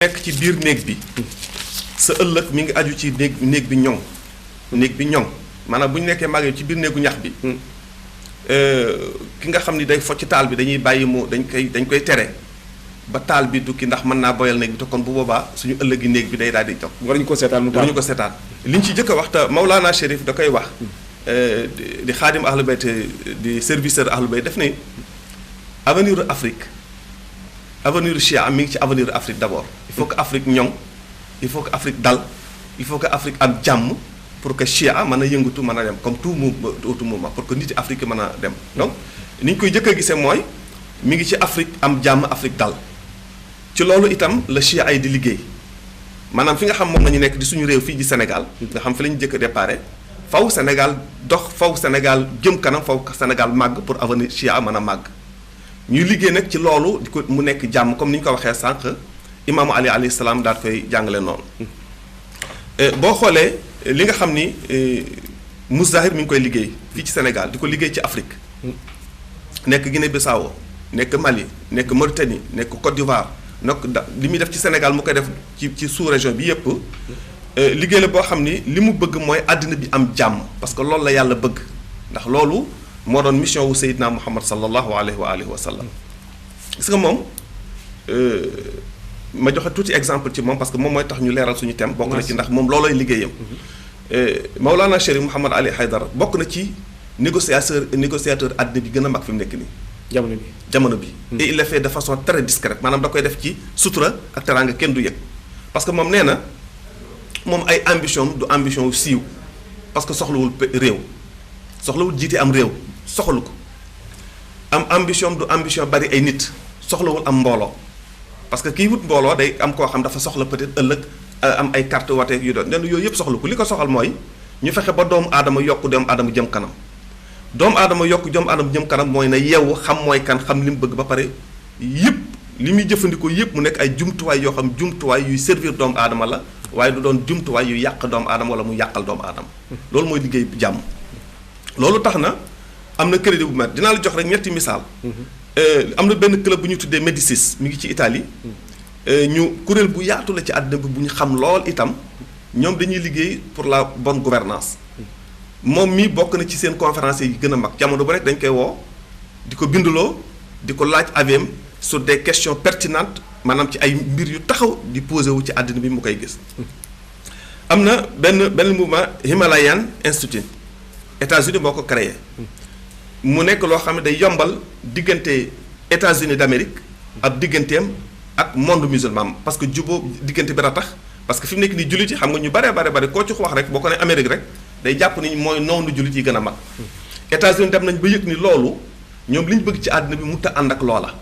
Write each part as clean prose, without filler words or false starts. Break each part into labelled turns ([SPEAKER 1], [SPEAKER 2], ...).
[SPEAKER 1] nekk ci biir néeg bi sa ëllëg mi ngi aju ci néeg bi ñoŋ maanaam bu ñu nekkee mag ci biir néegu ñax bi ki nga xam ni day focc taal bi dañuy bàyyi mu dañ koy tere ba taal bi du ki ndax mën naa boyal néeg bi te kon bu boobaa suñu ëllëgi néeg bi day daal di toog.
[SPEAKER 2] waruñu ko seetaan mu taal
[SPEAKER 1] waruñu ko seetaan li ñu ci jëkk a wax te Maulana Chérif da koy wax di xaadim Ahlul Bayt di serviceur Ahlul Bayt def ne avenir Afrique avenir Chia mi ngi ci avenir Afrique d'abord. il faut que Afrique ñoŋ il faut que Afrique dal il faut que Afrique am jàmm pour que Chia mën a yëngatu mën a dem comme tout mouvement pour que nit Afrique mën a dem. donc ni ñu koy jëkk a gisee mooy mi ngi ci Afrique am jàmm Afrique dal ci loolu itam la Chia ay di liggéey maanaam fi nga xam moom la ñu nekk di suñu réew fii di Sénégal nga xam fi la ñu jëkk a déparé faw Sénégal dox faw Sénégal jëm kanam faw Sénégal màgg pour avenir Chia mën a màgg. ñuy liggéey nag ci loolu di ko mu nekk jàmm comme ni ñu ko waxee sànq imaamu Ali alayhi salaam daal koy jàngale noonu boo xoolee li nga xam ni Mouzahir mi ngi koy liggéey fii ci Sénégal di ko liggéey ci Afrique nekk Guinée Bissau nekk Mali nekk Mauritanie nekk Côte d'Ivoire donc li muy def ci Sénégal mu koy def ci sous-région bi yépp liggéey la boo xam ni li mu bëgg mooy àddina bi am jàmm parce que loolu la yàlla bëgg ndax loolu moo doon mission wu Seydina Muhammad sallallahu alayhi wa sallam gis nga moom ma joxe tuuti exemple ci moom parce que moom mooy tax ñu leeral suñu thème bokk na ci ndax moom loolooy liggéeyam Maulana Chérif Mouhamad Ali Haydara bokk na ci négociateur àddina bi gën a mag fi mu nekk nii jamono bi et il le fait de façon très discrète maanaam da koy def ci sutura ak teraanga kenn du yëg parce que moom nee na moom ay ambition du ambition wu siiw parce que soxlawul réew soxlawul jiite am réew soxlu ko am ambition du ambition bari ay nit soxlawul am mbooloo parce que kii wut mbooloo day am koo xam dafa soxla peut-être ëllëg am ay carte wate yu doon nen yooyu yëpp soxlu ko li ko soxal mooy ñu fexe ba doomu aadama yokk doomu aadama jëm kanam doomu aadama yokk doomu aadama jëm kanam mooy na yeewu xam mooy kan xam li mu bëgg ba pare yëpp li muy jëfandikoo yëpp mu nekk ay jumtuwaay yoo xam jumtuwaay yuy servir doomu aadama la waaye du doon jumtuwaay yu yàq doomu aadama wala mu yàqal doomu aadama loolu mooy liggéey jàmm loolu tax na am na crédit bu mat dinaa la jox rek ñetti misaal am na benn club bu ñu tuddee Médicis mi ngi ci Italie ñu kuréel bu yaatu la ci àddina bi bu ñu xam lool itam ñoom dañuy liggéey pour la bonne gouvernance moom mii bokk na ci seen conférence yi gën a mag jamono bu nekk dañ koy woo di ko binduloo di ko laaj avis sur des questions pertinentes maanaam ci ay mbir yu taxaw di posé wu ci àddina bi mu koy gis am na benn mouvement Himalayan Institute États-Unis moo ko créé mu nekk loo xam ne day yombal diggante États-Unis d'Amérique ab digganteem ak monde musulman parce que juboo diggante bi tax parce que fi mu nekk nii jullit yi xam nga ñu bare koo ci wax rek boo ko ne Amérique rek day jàpp ni mooy noonu jullit yi gën a mag États-Unis dem nañ ba yëg ni loolu ñoom li ñu bëgg ci àddina bi mu ta ànd ak loola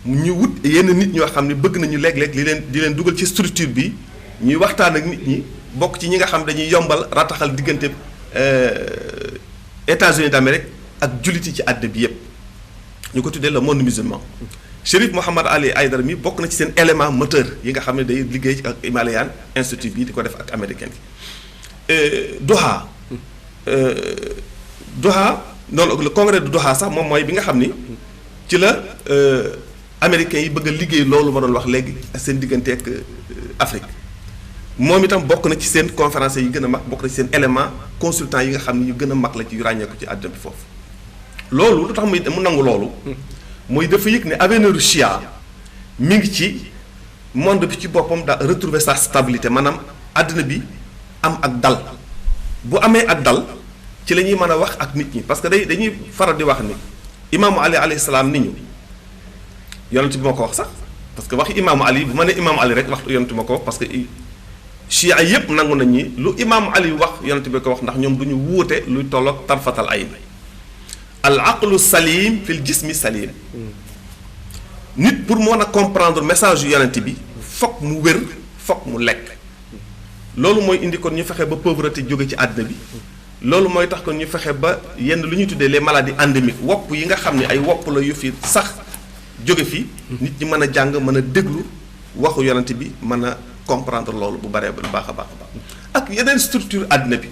[SPEAKER 1] ñu wut yenn nit ñoo xam ne bëgg nañu léeg-léeg di leen dugal ci structure bi ñuy waxtaan ak nit ñi bokk ci ñi nga xam dañuy yombal rataxal diggante États-Unis d'Amérique ak jullit yi ci àddina bi yépp ñu ko tuddee le monde musulman Chérif Mouhamad Ali Haydara mi bokk na ci seen élément moteur yi nga xam ne day liggéey ak Himalayan Institute bi di ko def ak américain yi Doha noonu le congrès de Doha sax moom mooy bi nga xam ni ci la américains yi bëgg a liggéey loolu ma doon wax léegi seen diggante ak Afrique moom itam bokk na ci seen conférence yi gën a mag bokk na ci seen élément consultant yi nga xam ne yu gën a mag la ci yu ràññeeku ci àddina bi foofu loolu lu tax mu nangu loolu mooy dafa yëg ne avenir Chia mi ngi ci monde bi ci boppam da retrouver sa stabilité maanaam àddina bi am ak dal bu amee ak dal ci la ñuy mën a wax ak nit ñi parce que dañuy faral di wax ni imaamu Ali alayhi salaam ni ñu yonent bi moo ko wax sax parce que waxi imaamu Ali bu ma ne imaamu Ali rek wax yonent bi moo ko wax parce que Chia yépp nangu nañ ñi lu imaamu Ali wax yonent bi ko wax ndax ñoom du ñu wuute luy tolloog tarfatal ayn al aqlu salim fil jismi salim nit pour mën a comprendre message yu yonent bi fokk mu wér fokk mu lekk loolu mooy indi kon ñu fexe ba pauvreté jóge ci àddina bi loolu mooy tax kon ñu fexe ba yenn lu ñuy tuddee les maladies endémiques wopp yi nga xam ne ay wopp la yu fi sax jóge fi nit ñi mën a jàng mën a déglu waxu yonent bi mën a comprendre loolu bu baree bu baax a baax ak yeneen structure àddina bi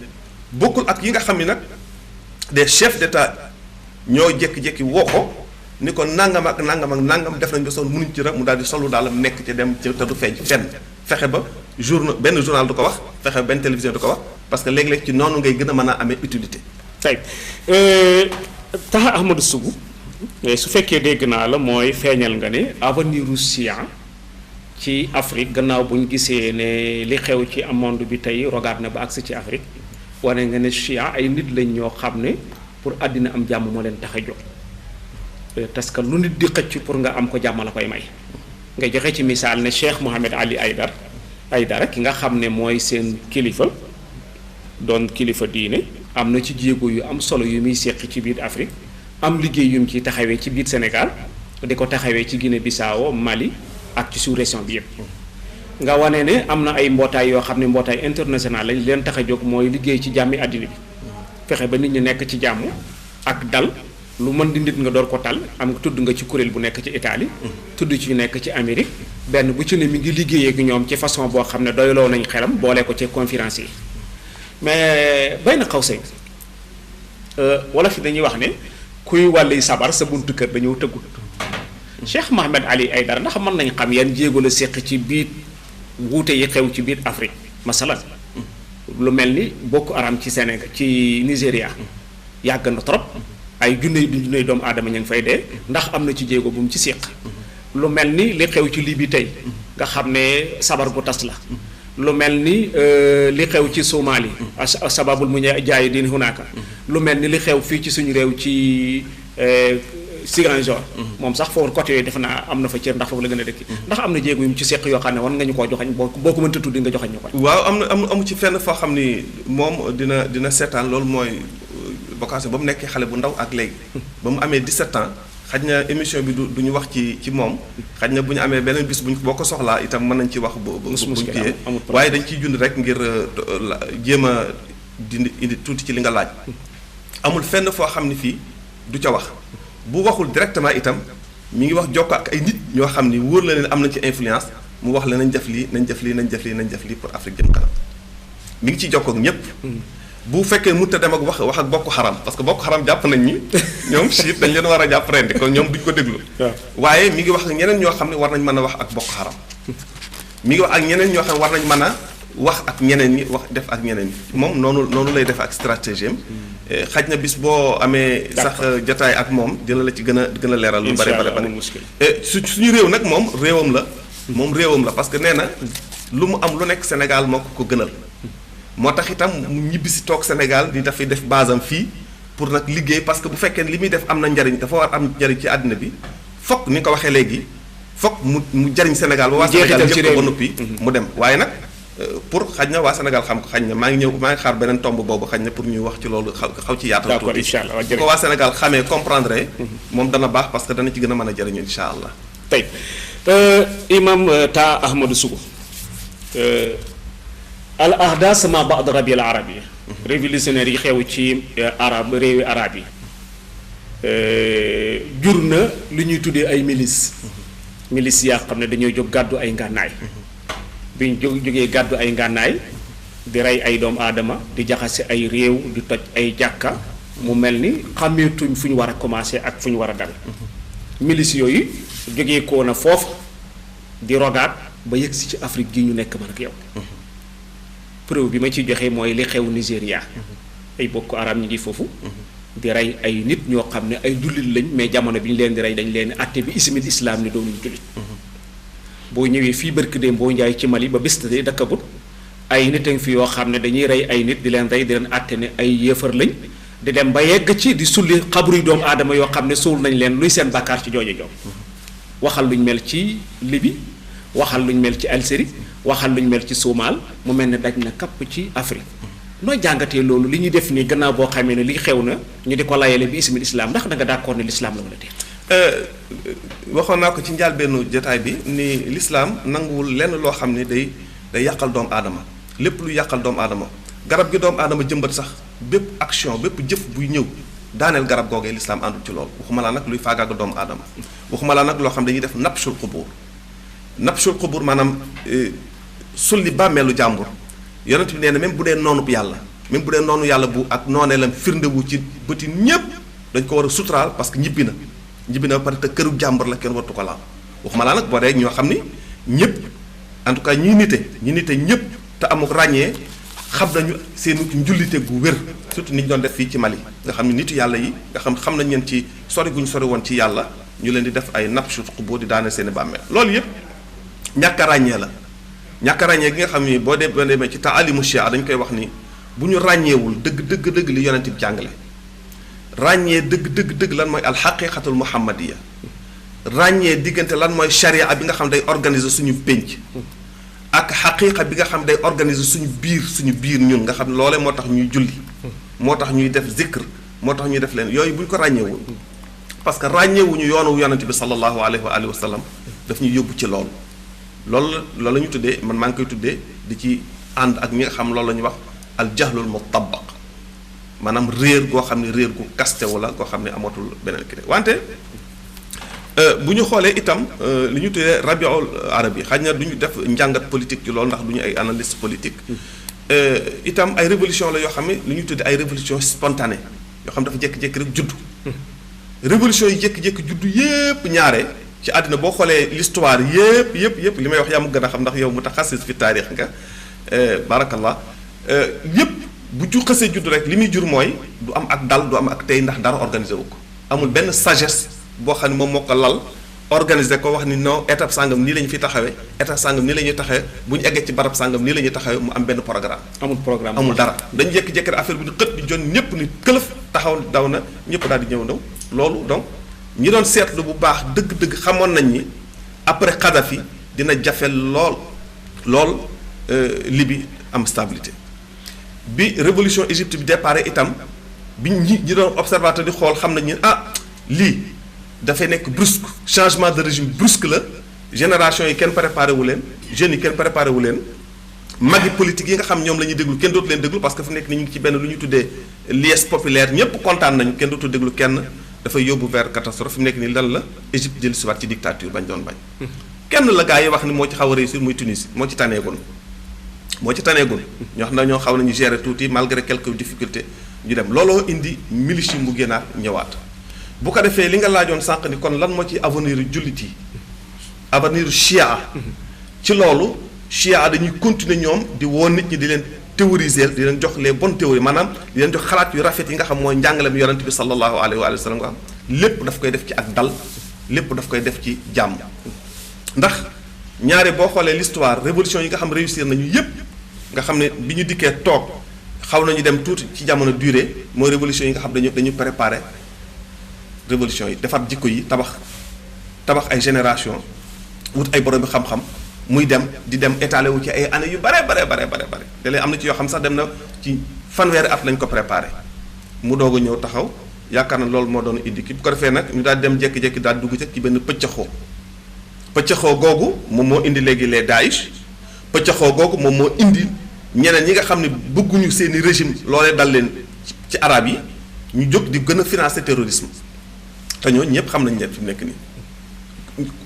[SPEAKER 1] bokkul ak yi nga xam ni nag des chefs d'État ñoo jékki-jékki woo ko ni ko nangam ak nangam def nañ ba sonn mënuñ ci rek mu daal di solu daal nekk ci dem ci te du feeñ fenn fexe ba benn journal du ko wax fexe ba benn télévision du ko wax parce que léeg-léeg ci noonu ngay gën a mën a amee utilité.
[SPEAKER 2] tey Taha Ahmadou Sougou su fekkee dégg naa la mooy feeñal nga ne avenir u Chia ci Afrique gannaaw bu ñu gisee ne li xew ci monde bi tey rogaat na ba agsi ci Afrique wane nga ne Chia ay nit lañ ñoo xam ne pour àddina am jàmm moo leen tax a jóg parce que lu nit di xëcc pour nga am ko jàmm la koy may nga joxe ci misaal ne Cheikh Mohamed Ali Aydara ki nga xam ne mooy seen kilifa doon kilifa diine am na ci jéego yu am solo yu muy seq ci biir Afrique am liggéey yu mu ciy taxawee ci biir Sénégal di ko taxawee ci Guinée Bissau Mali ak ci sous-région bi yëpp nga wane ne am na ay mbootaay yoo xam ne mbootaay international lañ leen tax a jóg mooy liggéey ci jàmmi àddina bi fexe ba nit ñi nekk ci jàmm ak dal lu mën di nit nga door ko tal am tudd nga ci kuréel bu nekk ci Italie tudd ci nekk ci Amérique benn bu ci ne mi ngi liggéeyee ak ñoom ci façon boo xam ne doyloo nañ xelam boole ko ci conférence yi mais bay na xaw say wala fi dañuy wax ne kuy wàlli sabar sa buntu kër dañoo tëggul Cheikh Mohamed Ali Aydara ndax mën nañ xam yan jéego la séq ci biir wuute yi xew ci biir Afrique masalan lu mel ni Boko Haram ci Sénégal ci Nigéria yàgg na trop ay junney doomu aadama ñu ngi fay dee ndax am na ci jéego bu mu ci séq lu mel ni li xew ci Libye tey nga xam ne sabar gu tas la lu mel ni li xew ci Somalie sababul mu jaay din hunaka lu mel ni li xew fii ci suñu réew ci Ziguinchor moom sax foofu côté yooyu defe naa am na fa cër ndax foofu la gën a dëkk ndax am na jéego yu mu ci seq yoo xam ne wan nga ñu koo joxañ boo ko mënta tuddi nga joxañ ñu ko
[SPEAKER 1] waaw amu ci fenn foo xam ni moom dina seetaan loolu mooy bokkaase ba mu nekkee xale bu ndaw ak léegi ba mu amee 17 ans xaj na émission bi du ñu wax ci moom xaj na bu ñu amee beneen bis boo ko soxlaa itam mën nañ ci wax buñ kiyee waaye dañ ciy jund rek ngir jéem a indi tuuti ci li nga laaj amul fenn foo xam ni fii du ca wax bu waxul directement itam mi ngi wax jokko ak ay nit ñoo xam ni wóor la leen am nañ ci influence mu wax la nañ def lii nañ def lii pour Afrique jëm kanam mi ngi ci jokko ak ñëpp bu fekkee mënut a dem ak wax ak Boko Haram parce que Boko Haram jàpp nañ ni ñoom chiite dañ leen war a jàpp rendi kon ñoom duñ ko déglu waaye mi ngi wax ak ñeneen ñoo xam ne war nañ mën a wax ak Boko Haram mi ngi wax ak ñeneen ñoo xam ne war nañ mën a wax ak ñeneen ñi wax def ak ñeneen ñi moom noonu lay def ak stratégie am xaj na bis boo amee sax jotaay ak moom dina la ci gën a leeral lu bari suñu réew nag moom réewam la parce que nee na lu mu am lu nekk Sénégal moo ko gënal moo tax itam mu ñibbisi toog Sénégal di dafay def base am fii pour nag liggéey parce que bu fekkee li muy def am na njariñ dafa war am njariñ ci àddina bi fokk ni nga ko waxee léegi fokk mu jariñ Sénégal ba waa Sénégal yëpp ba noppi mu dem waaye nag pour xaj na waa Sénégal xam ko xaj na maa ngi xaar beneen tomb boobu xaj na pour ñuy wax ci loolu xaw ci yaatal tuuti
[SPEAKER 2] incha allah
[SPEAKER 1] bu ko waa Sénégal xamee comprendre moom dana baax parce que dana ci gën a mën a jariñu incha allah
[SPEAKER 2] tey imam Taha Ahmadou Sougou al ahdas ma ba'd rabi al arabi révolutionnaire yi xew ci réewi arab yi jur na lu ñuy tuddee ay milices yaa xam ne dañoo jóg gàddu ay ngànnaay bi ñu jógee gàddu ay ngànnaay di rey ay doomu aadama di jaxase ay réew di toj ay jàkka mu mel ni xàmmeetuñ fu ñu war a commencé ak fu ñu war a dal milices yooyu jógee koo na foofu di rogaat ba yëg si ci Afrique gi ñu nekk man ak yow preuve bi ma ciy joxe mooy li xew Nigéria ay Boko Haram ñi ngi foofu di rey ay nit ñoo xam ne ay jullit lañ mais jamono bi ñu leen di rey dañ leen atte bi ismil islam ni doonuñu jullit boo ñëwee fii barki démb boo njaay ci Mali ba bés de dakkagut ay nit a ngi fi yoo xam ne dañuy rey ay nit di leen rey di leen atte ne ay yéefar lañ di dem ba yegg ci di sulli xabruy doomu aadama yoo xam ne suul nañ leen luy seen bàkkaar ci jooju joom waxal luñ mel ci Libye waxal luñ mel ci Algérie waxal luñ mel ci Somal mu mel ne daj na kapp ci Afrique noo jàngatee loolu li ñuy def nii gannaaw boo xamee ne li xew na ñu di ko layale bi ismil islam ndax da nga d'accord ne l'islam la wala déet
[SPEAKER 1] waxoon naa ko ci njëlbéenu jotaay bi ni l'islam nanguwul lenn loo xam ne day yàqal doomu aadama lépp lu yàqal doomu aadama garab gi doomu aadama jëmbat sax bépp action bépp jëf buy ñëw daaneel garab googee l'islam àndul ci loolu waxuma laa nag luy faagaaga doomu aadama waxuma laa nag loo xam dañuy def nabshul qubur maanaam sulli bàmmeelu jàmbur yonent bi nee na même bu dee noonu yàlla bu ak nooneelam firndewu ci bëti ñépp dañ ko war a suturaal parce que ñibbi na ñibbi na ba pare te këru jàmbur la kenn wartu ko laal waxuma laa nag boo dee ñoo xam ni ñëpp en tout cas ñi nite ñëpp te amuk ràññee xam nañu seen njullite gu wér surtout ni ñu doon def fii ci Mali nga xam ne nitu yàlla yi nga xam nañ leen ci sori guñ sori woon ci yàlla ñu leen di def ay napchut xuboo di daane seen i bàmmeel loolu yëpp ñàkk a ràññee la ñàkk a ràññee gi nga xam ni boo demee ci taalimu chia dañ koy wax ni bu ñu ràññeewul dëgg li yonent bi jàngale ràññee dëgg lan mooy alxaqiqatul muhammadiya ràññee diggante lan mooy charia bi nga xam day organiser suñu pénc ak xaqiqa bi nga xam day organiser suñu biir ñun nga xam ne loolee moo tax ñuy julli moo tax ñuy def zikr moo tax ñuy def leen yooyu bu ñu ko ràññeewul parce que ràññeewuñu yoonu yonent bi sallallahu alayhi wa alihi wa sallam daf ñuy yóbbu ci loolu la ñu tuddee man maa ngi koy tuddee di ci ànd ak ñi nga xam loolu la ñuy wax al jahlul mutabaq maanaam réer goo xam ne réer gu kaste wala goo xam ne amatul beneen ki wante bu ñu xoolee itam li ñu tuddee rabiul arabi xaj na du ñu def njàngat politique ci loolu ndax du ñu ay analyste politique itam ay révolution la yoo xam ne li ñu tuddee ay révolution spontanée yoo xam dafa jékki-jékki rek juddu révolution yi jékki-jékki juddu yépp ñaare ci àddina boo xoolee l'histoire yépp li may wax yaa ma gën a xam ndax yow mu taxassis fi taarix nga barakallah yépp bu ju xësee juddu rek li muy jur mooy du am ak dal du am ak tey ndax dara organisé wu ko amul benn sagesse boo xam ne moom moo ko lal organisé ko wax ni non étape sangam nii la ñu fi taxawee étape sangam nii la ñuy taxawee bu ñu eggee ci barab sangam nii la ñuy taxawee mu am benn programme. amul dara dañu jékki-jékki affaire bi di xët di jon ñëpp ni këlëf taxaw daw na ñëpp daal di ñëw ndaw loolu donc ñi doon seetlu bu baax dëgg-dëgg xamoon nañ ni après Kadhafi dina jafe lool Libye am stabilité bi révolution Égypte bi déparé itam bi ñi doon observateur di xool xam nañ ni lii dafay nekk brusque changement de régime brusque la génération yi kenn préparé wu leen jeunes yi kenn préparé wu leen magi politique yi nga xam ñoom la ñuy déglu kenn dootu leen déglu parce que fu nekk ni ñu ngi ci benn lu ñu tuddee liesse populaire ñëpp kontaan nañu kenn dootu déglu kenn dafay yóbbu vers catastrophe fi mu nekk nii lan la Égypte jël si waat ci dictature bañ doon bañ. kenn la gaa yi wax ni moo ci xaw a réussir muy Tunisie moo ci taneegoon ñoo xam ne ñoo xaw nañu gérer tuuti malgré quelques difficultés ñu dem looloo indi milice mu génnaat ñëwaat. bu ko defee li nga laajoon sànq ni kon lan moo ci avenir jullit yi avenir chia ci loolu chia dañuy continuer ñoom di woo nit ñi di leen théoriser di leen jox les bonnes théories maanaam di leen jox xalaat yu rafet yi nga xam mooy njàngale mi yonent bi sallallahu alayhi wa sallam nga xam lépp daf koy def ci ak dal lépp daf koy def ci jàmm ndax ñaare boo xoolee l'histoire révolution yi nga xam réussir nañu yépp nga xam ne bi ñu dikkee toog xaw nañu dem tuuti ci jamono durée mooy révolution yi nga xam dañu préparer révolution yi defar jikko yi tabax ay génération wut ay borom bi xam-xam muy dem di dem étalé wu ci ay années yu bare da lay am na ci yoo xam sax dem na ci fanweeri at lañ ko préparé mu doog a ñëw taxaw yaakaar na loolu moo doon indi ki bu ko defee nag ñu daal dem jékki-jékki daal dugg ci benn pëccaxoo googu moom moo indi léegi les Daesh pëccaxoo googu moom moo indi ñeneen ñi nga xam ne bëgguñu seeni régime loolee dal leen ci arab yi ñu jóg di gën a financer terrorisme te ñooñu ñëpp xam nañ leen fi mu nekk nii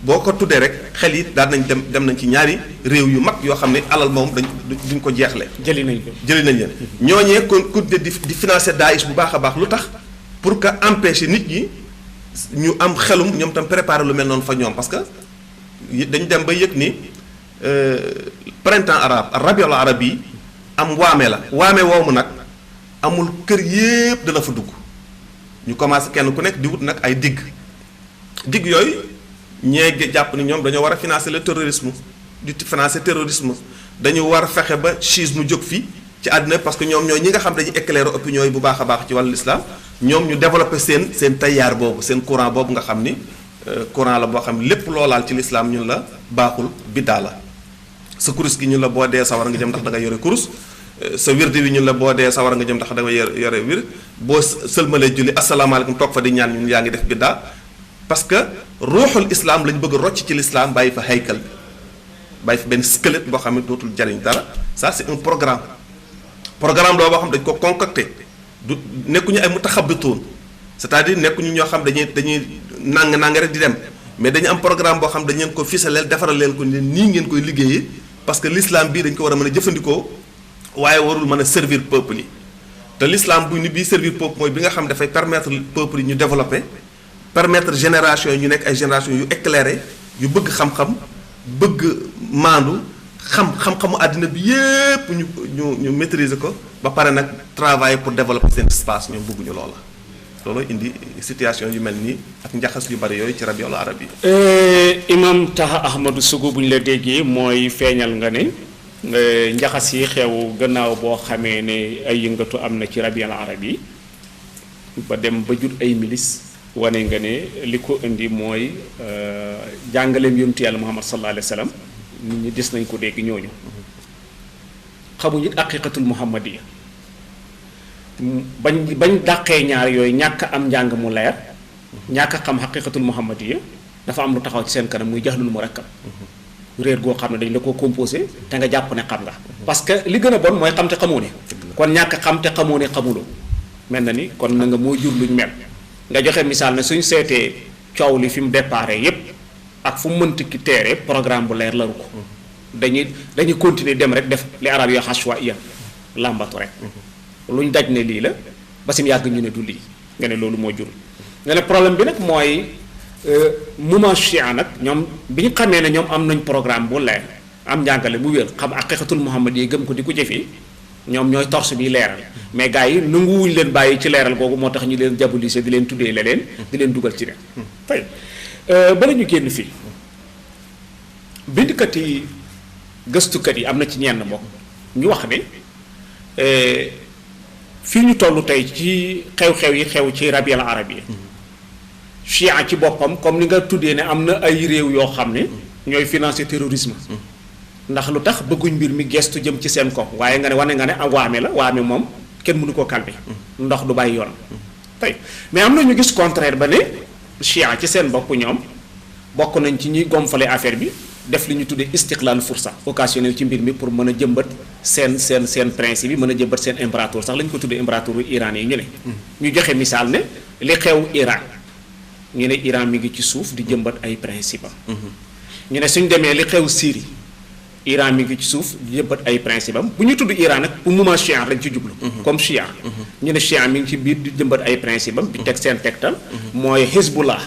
[SPEAKER 1] boo ko tuddee rek xel yi daan nañ dem nañ ci ñaari réew yu mag yoo xam ne alal moom duñ ko jeexle. jëli nañ leen ñooñee kon di financer Daesh bu baax a baax lu tax pour que empêcher nit ñi ñu am xelum ñoom tam préparer lu mel noonu fa ñoom parce que dañu dem ba yëg ni printemps arabe rabiul arabi yi am waame woomu nag amul kër yépp dana fa dugg. ñu commencé kenn ku nekk di wut nag ay digg yooyu ñee jàpp ni ñoom dañoo war a financer le terrorisme di financer terrorisme dañu war a fexe ba schisme mu jóg fii ci àddina parce que ñoom ñooy ñi nga xam dañuy éclairer opinion yi bu baax a baax ci wàllu islam ñoom ñu développer seen tayaar boobu seen courant boobu nga xam ni courant la boo xam ne lépp loolaal ci l'islam ñun la baaxul biddaa la sa kurus gi ñun la boo dee sawar nga jëm ndax da nga yore kurus sa wirdi wi ñun la boo dee sawar nga jëm ndax da nga yore wir boo sëlmalee julli asalaamaaleykum toog fa di ñaan ñun yaa ngi def biddaa parce que ruuxul islam lañ bëgg a rocc ci l'islam bàyyi fa haykal bàyyi fa benn squelette boo xam ne dootul jariñ dara ça c'est un programme loo boo xam dañ ko concocté du nekkuñu ay mutaxabituun c'est-à-dire nekkuñu ñoo xam dañuy nàng rek di dem mais dañu am programme boo xam dañ leen ko ficeleel defaral leen ko nii ngeen koy liggéeyee parce que l'islam bii dañ ko war a mën a jëfandikoo waaye warul mën a servir peuple yi te l'islam bu ni bii servir peuple mooy bi nga xam dafay permettre peuple yi ñu développer permettre génération yi ñu nekk ay génération yu éclairé yu bëgg xam-xam bëgg maandu xam-xamu àddina bi yépp ñu maîtriser ko ba pare nag travailler pour développer seen espace ñoom bëgguñu loola loolu indi situation yu mel nii ak njaxas yu bari yooyu ci rabiul arabi
[SPEAKER 2] imam Taha Ahmadou Sougou bu ñu la déggee mooy feeñal nga ne njaxas yi xew gannaaw boo xamee ne ay yëngatu am na ci rabiul arabi ba dem ba jur ay milice wane nga ne li ko indi mooy jàngaleem yontu yàlla Muhammad sallallahu alayhi wa sallam nit ñi des nañ ko dégg ñooñu xamuñu aqiqatul muhammadiya bañ dàqee ñaar yooyu ñàkk am njàng mu leer ñàkk xam aqiqatul muhammadiya dafa am lu taxaw ci seen kanam muy jahlul murakkab réer goo xam ne dañ la ko composé te nga jàpp ne xam nga parce que li gën a bon mooy xam te xamoo ne kon ñàkk xam te xamoo ne xamuloo mel na ni kon na nga moo jur luñ mel nga joxe misaal ne suñ seetee coow li fi mu déparé yépp ak fu mu mënti ki teere programme bu leer laru ko dañuy continuer dem rek def li arab yoo xaswa iya làmbatu rek luñ daj ne lii la ba sim yàgg ñu ne du lii nga ne loolu moo jur nga ne problème bi nag mooy mouvement chia nag ñoom bi ñu xamee ne ñoom am nañ programme bu leer am njàngale bu wér xam aqiqatul muhammad yi gëm ko di ko jëfee ñoom ñooy torse bi leeral mais gars yi nanguwuñ leen bàyyi ci leeral googu moo tax ñu leen diaboliser di leen tuddee leneen di leen dugal ci ne fay bala ñu génn fii bindkat yi gëstukat yi am na ci ñenn bokk ñu wax ne fii ñu toll tey ci xew-xew yi xew ci rabiul arabi chia ci boppam comme ni nga tuddee ne am na ay réew yoo xam ne ñooy financer terrorisme ndax lu tax bëgguñ mbir mi gestu jëm ci seen kaw waaye nga ne wane nga ne ak waame la waame moom kenn mënu koo calmer ndox du bàyyi yoon tey mais am na ñu gis contraire ba ne chia ci seen bopp ñoom bokk nañ ci ñuy gomfale affaire bi def li ñu tuddee istiqlal fursa occasionnel ci mbir mi pour mën a jëmbat seen principe yi mën a jëmbat seen impérator sax la ñu ko tuddee impérator iran yi ñu ne ñu joxe misaal ne li xew Iran ñu ne Iran mi ngi ci suuf di jëmbat ay principe am ñu ne suñ demee li xew Syrie Iran mi ngi ci suuf di jëmbat ay principe am bu ñu tudd Iran nag pour moment chia lañ ci jublu comme chia ñu ne chia mi ngi ci biir di jëmbat ay principe am di teg seen tegtal mooy Hezbollah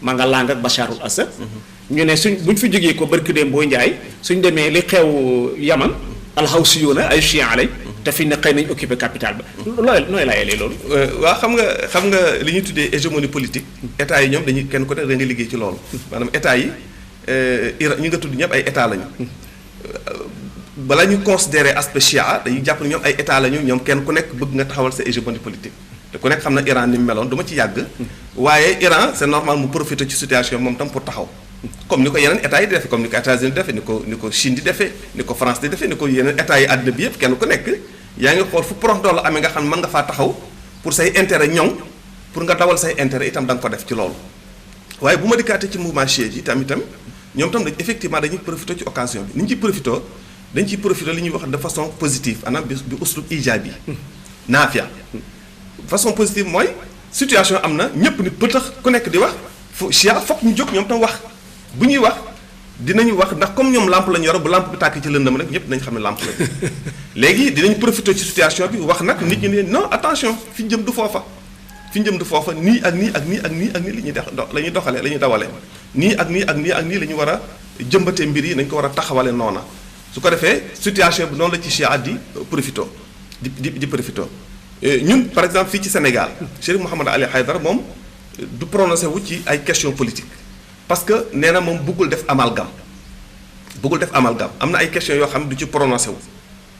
[SPEAKER 2] ma nga làng ak Bacharul Assad ñu ne buñ fi jógee ko barki dem boo njaay suñ demee li xew Yaman alxawsiyuuna ay chia lañ te fi ne xëy nañ occupé capitale ba nooy layelee loolu
[SPEAKER 1] waaw xam nga li ñuy tuddee hégémonie politique état yi ñoom dañuy kenn ko ne da nga liggéey ci loolu maanaam état yi Iran ñi nga tudd ñëpp ay état lañu bala ñu considérer aspect chia dañuy jàpp ne ñoom ay état lañu ñoom kenn ku nekk bëgg nga taxawal sa hégémonie politique te ku nekk xam na Iran ni mu meloon du ma ci yàgg waaye Iran c'est normal mu profiter ci situation moom tam pour taxaw comme ni ko yeneen état yi di defee comme ni ko États-Unis di defee ni ko Chine di defee ni ko France di defee ni ko yeneen état yi àddina bi yëpp kenn ku nekk yaa ngi xool fu prox doole amee nga xam ne mën nga faa taxaw pour say intérêt ñoŋ pour nga dawal say intérêt itam da nga ko def ci loolu waaye bu ma dikkaatee ci mouvement chiite yi itam ñoom tam effectivement dañuy profité ci occasion bi ni ñu ciy profité dañ ciy profité li ñuy wax de façon positive maanaam bi uslub ijaab bi naafia façon positive mooy situation am na ñëpp nit pëtax ku nekk di wax chia foog ñu jóg ñoom tam wax bu ñuy wax dinañu wax ndax comme ñoom lampe lañu yor bu lampe bi tàkk ci lëndëm rek ñëpp dinañ xam ne lampe lañu léegi dinañ profité ci situation bi wax nag nit ñi ne non attention fi jëm du foofa nii ak nii ak nii ak nii ak nii la ñuy la ñuy doxalee la ñuy dawalee nii ak nii ak nii ak nii la ñu war a jëmbatee mbir yi nañ ko war a taxawale noona su ko defee situation bi noonu la ci chia di profité di profité ñun par exemple fii ci Sénégal Chérif Mouhamed Ali Haïdara moom du prononcé wu ci ay questions politiques parce que nee na moom bëggul def amalgame am na ay questions yoo xam ne du ci prononcé wu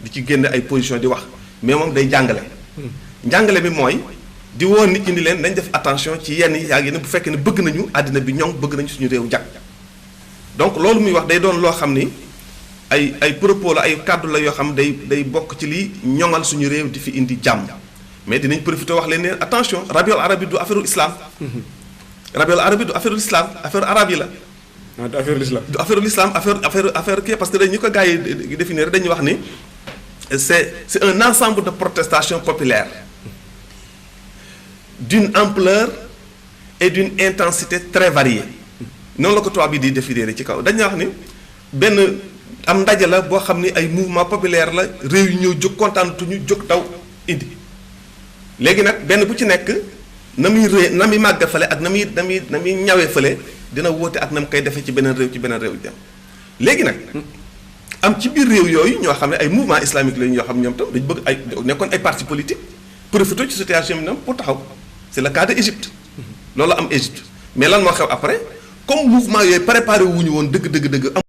[SPEAKER 1] di ci génne ay position di wax mais moom day jàngale njàngale bi mooy di woo nit ñi ni leen nañ def attention ci yenn yi yaa ngi ne bu fekkee ne bëgg nañu àddina bi ñoŋ bëgg nañu suñu réew jag donc loolu muy wax day doon loo xam ni ay propos la ay kàddu la yoo xam day bokk ci li ñoŋal suñu réew di fi indi jàmm mais dinañ profité wax leen ne attention rabiul arabi du affaire islam rabiul arabi du affaire islam affaire arabe yi la.
[SPEAKER 2] du affaire l'islam
[SPEAKER 1] du affaire l'islam affaire kii parce que dañu ko gars yi définir dañuy wax ni c'est un ensemble de protestations populaires d'une ampleur et d'une intensité très variée noonu la ko tubaab bi di définir ci kaw dañuy wax ni benn am ndaje la boo xam ni ay mouvement populaire la réew yi ñëw jóg kontaanatuñu jóg daw indi léegi nag benn bu ci nekk na muy màgg fële ak na muy ñawee fële dina wóote ak na mu koy defee ci beneen réew jàmm léegi nag am ci biir réew yooyu ñoo xam ne ay mouvement islamique lañu yoo xam ne ñoom tam dañu bëgg ay nekkoon ay parti politique profité ci situation bi ñoom pour taxaw c'est le cas de Égypte loolu am Égypte mais lan moo xew après comme mouvement yooyu préparé wuñu woon dëgg